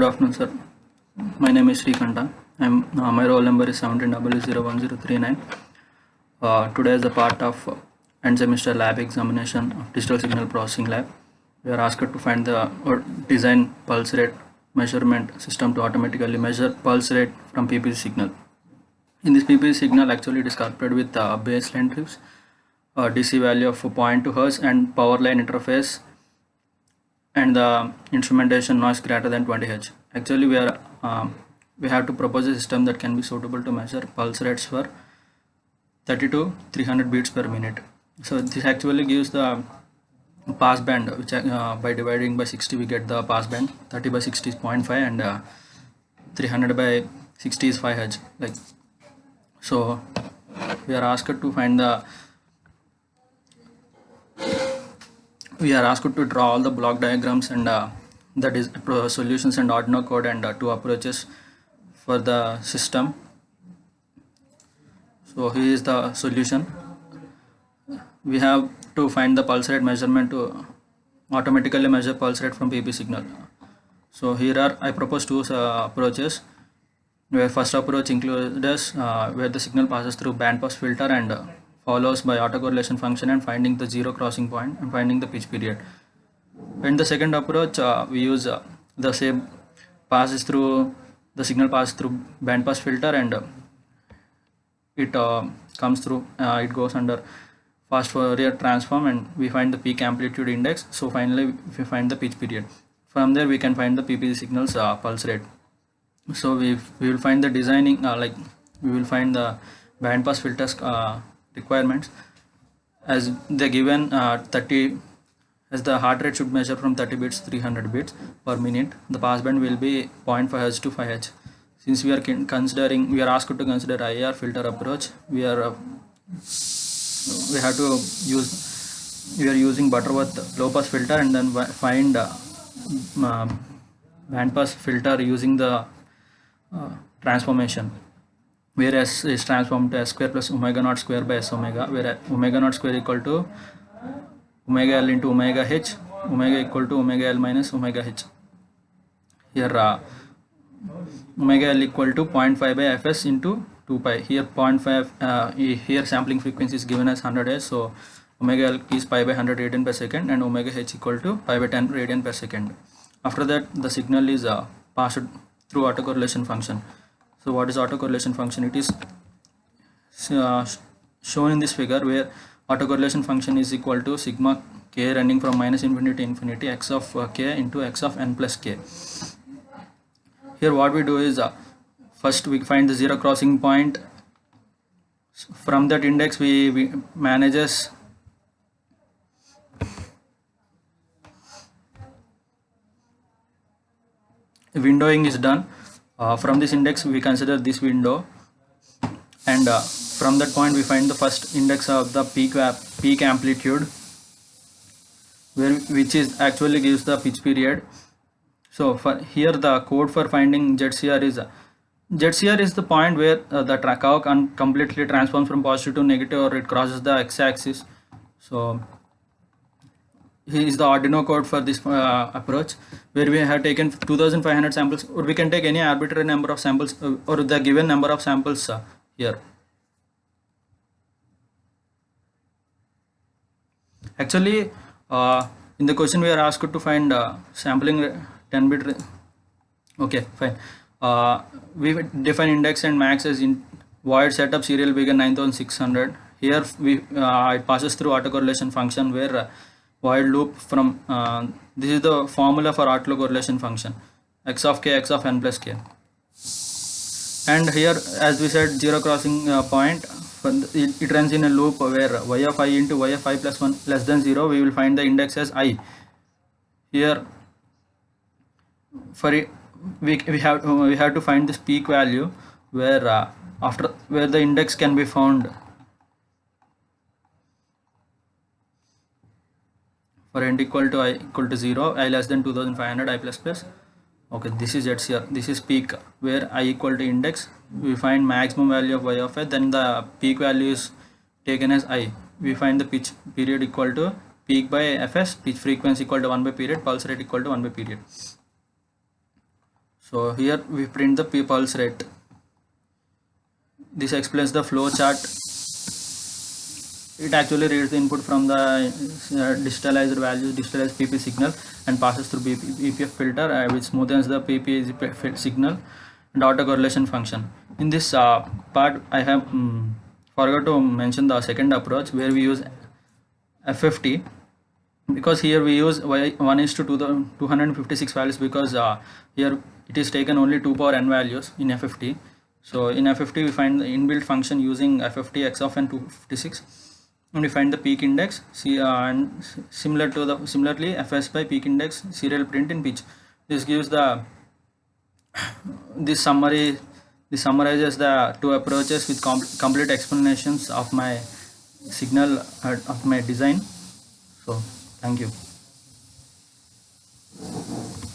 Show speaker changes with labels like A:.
A: afternoon, sir. My name is Srikanta. My roll number is 17001039. Today, as a part of end semester lab examination of digital signal processing lab, we are asked to find the design pulse rate measurement system to automatically measure pulse rate from PPC signal. In this PPC signal, actually it is coupled with baseline trips, DC value of 0.2 Hz and power line interface, and the instrumentation noise greater than 20 Hz. Actually, we have to propose a system that can be suitable to measure pulse rates for 30 to 300 beats per minute. So this actually gives the pass band, which by dividing by 60 we get the pass band. 30 by 60 is 0.5 and 300 by 60 is 5 Hz. So we are asked to find we are asked to draw all the block diagrams and that is solutions and Arduino code and two approaches for the system. So here is the solution. We have to find the pulse rate measurement to automatically measure pulse rate from PP signal. So here I propose two approaches. Where first approach includes where the signal passes through bandpass filter and follows by autocorrelation function and finding the zero crossing point and finding the pitch period. In the second approach, we use the same signal passes through bandpass filter and it comes through, it goes under fast Fourier transform and we find the peak amplitude index. So finally we find the pitch period. From there we can find the PPC signal's pulse rate. So we will find the designing, we will find the bandpass filters requirements as the given 30, as the heart rate should measure from 30 beats 300 beats per minute. The passband will be 0.5 Hz to 5 Hz. Since we are asked to consider IR filter approach, we are using Butterworth low pass filter and then find bandpass filter using the transformation, where S is transformed to S square plus omega naught square by S omega, where omega naught square equal to omega L into omega H, omega equal to omega L minus omega H. Here omega L equal to 0.5 by Fs into 2 pi. Here 0.5, here sampling frequency is given as 100 Hz, so omega L is pi by 100 radian per second and omega H equal to pi by 10 radian per second. After that the signal is passed through autocorrelation function. So what is autocorrelation function? It is shown in this figure, where autocorrelation function is equal to sigma k running from minus infinity to infinity x of k into x of n plus k. Here what we do is first we find the zero crossing point. From that index we manages windowing is done. From this index we consider this window and from that point we find the first index of the peak amplitude, which is actually gives the pitch period. So for here the code for finding ZCR is the point where the curve completely transforms from positive to negative or it crosses the x-axis. So here is the Arduino code for this approach, where we have taken 2500 samples, or we can take any arbitrary number of samples or the given number of samples here. Actually in the question we are asked to find sampling 10 bit. Okay, fine. We define index and max as in void setup serial begin 9600. Here it passes through autocorrelation function, where void loop from this is the formula for autocorrelation function, x of k x of n plus k. And here, as we said, zero crossing point, it runs in a loop where y of I into y of I plus 1 less than 0, we will find the index as I. Here for it, we have to find this peak value, where where the index can be found. For n equal to I equal to 0, I less than 2500, I plus plus. Okay, this is ZCR. This is peak, where I equal to index. We find maximum value of y of I, then the peak value is taken as I. We find the pitch period equal to peak by Fs, pitch frequency equal to 1 by period, pulse rate equal to 1 by period. So here we print the P pulse rate. This explains the flow chart. It actually reads the input from the digitalized value, digitalized PP signal, and passes through BPF filter, which smoothens the PP signal and autocorrelation function. In this part, I have forgot to mention the second approach where we use FFT, because here we use 1:256 values, because here it is taken only 2 power n values in FFT. So in FFT we find the inbuilt function using FFT x of n 256, and we find the peak index. And similarly fs by peak index serial print in pitch. This gives the this summarizes the two approaches with complete explanations of my signal of my design. So thank you.